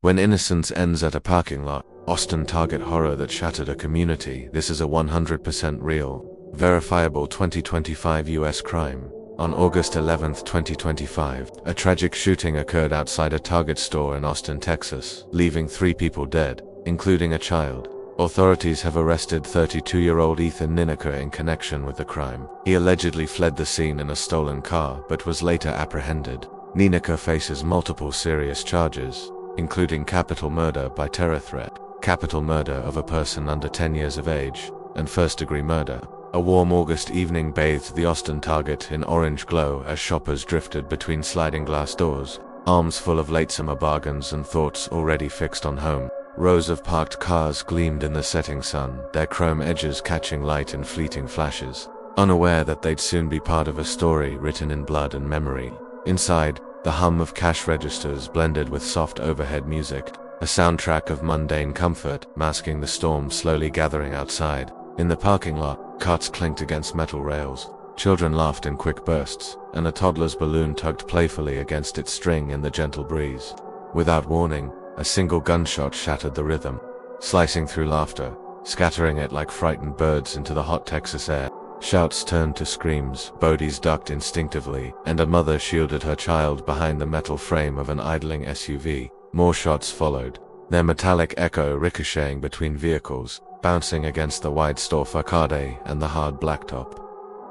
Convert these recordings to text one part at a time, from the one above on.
When innocence ends at a parking lot, Austin target horror that shattered a community. This is a 100% real, verifiable 2025 US crime. On August 11, 2025, a tragic shooting occurred outside a Target store in Austin, Texas, leaving 3 people dead, including a child. Authorities have arrested 32-year-old Ethan Nieneker in connection with the crime. He allegedly fled the scene in a stolen car but was later apprehended. Nieneker faces multiple serious charges, including capital murder by terror threat, capital murder of a person under 10 years of age, and first-degree murder. A warm August evening bathed the Austin Target in orange glow as shoppers drifted between sliding glass doors, arms full of late summer bargains and thoughts already fixed on home. Rows of parked cars gleamed in the setting sun, their chrome edges catching light in fleeting flashes, unaware that they'd soon be part of a story written in blood and memory. Inside, the hum of cash registers blended with soft overhead music, a soundtrack of mundane comfort, masking the storm slowly gathering outside. In the parking lot, carts clinked against metal rails, children laughed in quick bursts, and a toddler's balloon tugged playfully against its string in the gentle breeze. Without warning, a single gunshot shattered the rhythm, slicing through laughter, scattering it like frightened birds into the hot Texas air. Shouts turned to screams, bodies ducked instinctively, and a mother shielded her child behind the metal frame of an idling SUV. More shots followed, their metallic echo ricocheting between vehicles, bouncing against the wide store facade and the hard blacktop.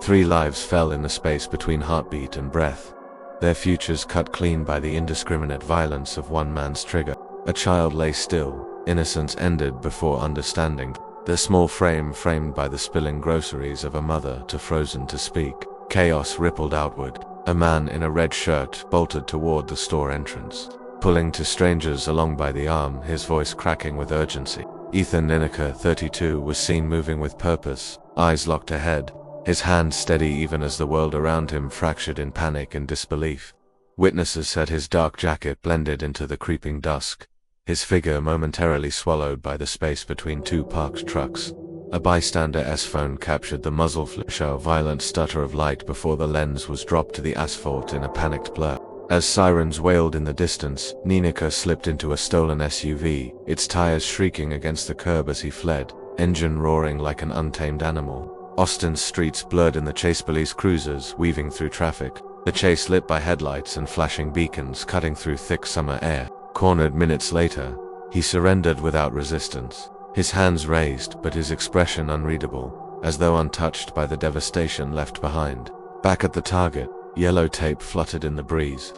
3 lives fell in the space between heartbeat and breath, their futures cut clean by the indiscriminate violence of one man's trigger. A child lay still, innocence ended before understanding, their small frame framed by the spilling groceries of a mother too frozen to speak. Chaos rippled outward. A man in a red shirt bolted toward the store entrance, pulling 2 strangers along by the arm, his voice cracking with urgency. Ethan Nieneker, 32, was seen moving with purpose, eyes locked ahead, his hand steady even as the world around him fractured in panic and disbelief. Witnesses said his dark jacket blended into the creeping dusk, his figure momentarily swallowed by the space between 2 parked trucks. A bystander's phone captured the muzzle flash, a violent stutter of light before the lens was dropped to the asphalt in a panicked blur. As sirens wailed in the distance, Nieneker slipped into a stolen SUV, its tires shrieking against the curb as he fled, engine roaring like an untamed animal. Austin's streets blurred in the chase, police cruisers weaving through traffic, the chase lit by headlights and flashing beacons cutting through thick summer air. Cornered minutes later, he surrendered without resistance, his hands raised but his expression unreadable, as though untouched by the devastation left behind. Back at the target, yellow tape fluttered in the breeze,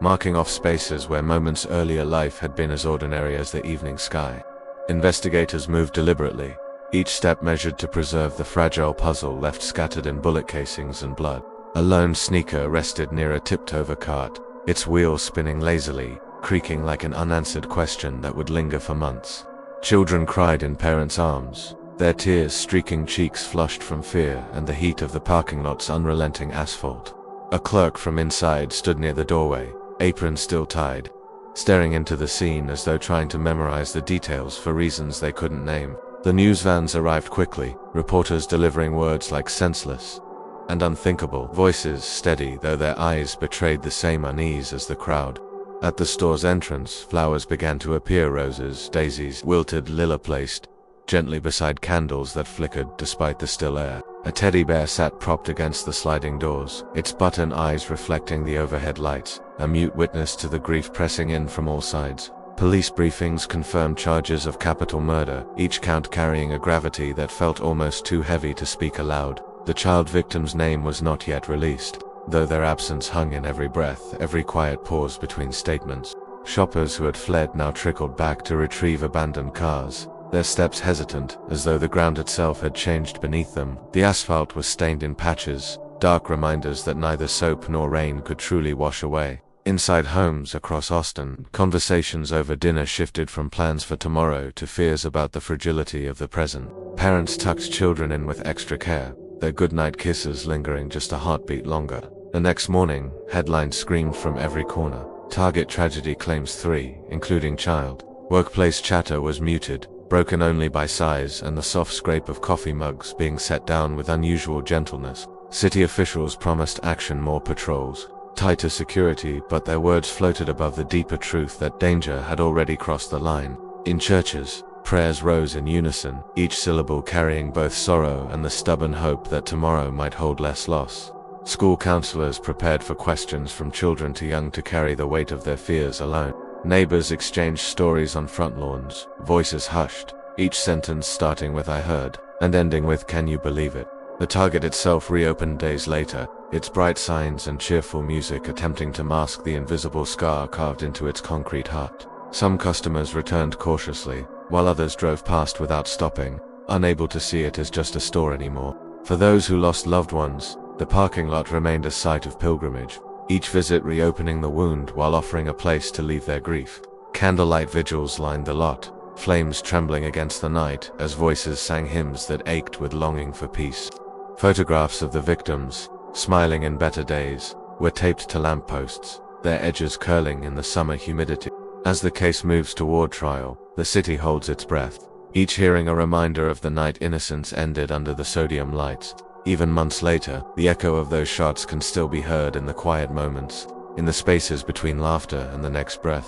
marking off spaces where moments earlier life had been as ordinary as the evening sky. Investigators moved deliberately, each step measured to preserve the fragile puzzle left scattered in bullet casings and blood. A lone sneaker rested near a tipped-over cart, its wheels spinning lazily, creaking like an unanswered question that would linger for months. Children cried in parents' arms, their tears streaking cheeks flushed from fear and the heat of the parking lot's unrelenting asphalt. A clerk from inside stood near the doorway, apron still tied, staring into the scene as though trying to memorize the details for reasons they couldn't name. The news vans arrived quickly, reporters delivering words like senseless and unthinkable, voices steady though their eyes betrayed the same unease as the crowd. At the store's entrance, flowers began to appear, roses, daisies, wilted lila placed gently beside candles that flickered despite the still air. A teddy bear sat propped against the sliding doors, its button eyes reflecting the overhead lights, a mute witness to the grief pressing in from all sides. Police briefings confirmed charges of capital murder, each count carrying a gravity that felt almost too heavy to speak aloud. The child victim's name was not yet released, though their absence hung in every breath, every quiet pause between statements. Shoppers who had fled now trickled back to retrieve abandoned cars, their steps hesitant, as though the ground itself had changed beneath them. The asphalt was stained in patches, dark reminders that neither soap nor rain could truly wash away. Inside homes across Austin, conversations over dinner shifted from plans for tomorrow to fears about the fragility of the present. Parents tucked children in with extra care, their goodnight kisses lingering just a heartbeat longer. The next morning, headlines screamed from every corner. Target tragedy claims 3, including child. Workplace chatter was muted, broken only by sighs and the soft scrape of coffee mugs being set down with unusual gentleness. City officials promised action, more patrols, tighter security, but their words floated above the deeper truth that danger had already crossed the line. In churches, prayers rose in unison, each syllable carrying both sorrow and the stubborn hope that tomorrow might hold less loss. School counselors prepared for questions from children too young to carry the weight of their fears alone. Neighbors exchanged stories on front lawns, voices hushed, each sentence starting with "I heard," and ending with "Can you believe it?" The Target itself reopened days later, its bright signs and cheerful music attempting to mask the invisible scar carved into its concrete heart. Some customers returned cautiously, while others drove past without stopping, unable to see it as just a store anymore. For those who lost loved ones, the parking lot remained a site of pilgrimage, each visit reopening the wound while offering a place to leave their grief. Candlelight vigils lined the lot, flames trembling against the night as voices sang hymns that ached with longing for peace. Photographs of the victims, smiling in better days, were taped to lampposts, their edges curling in the summer humidity. As the case moves toward trial, the city holds its breath, each hearing a reminder of the night innocence ended under the sodium lights. Even months later, the echo of those shots can still be heard in the quiet moments, in the spaces between laughter and the next breath.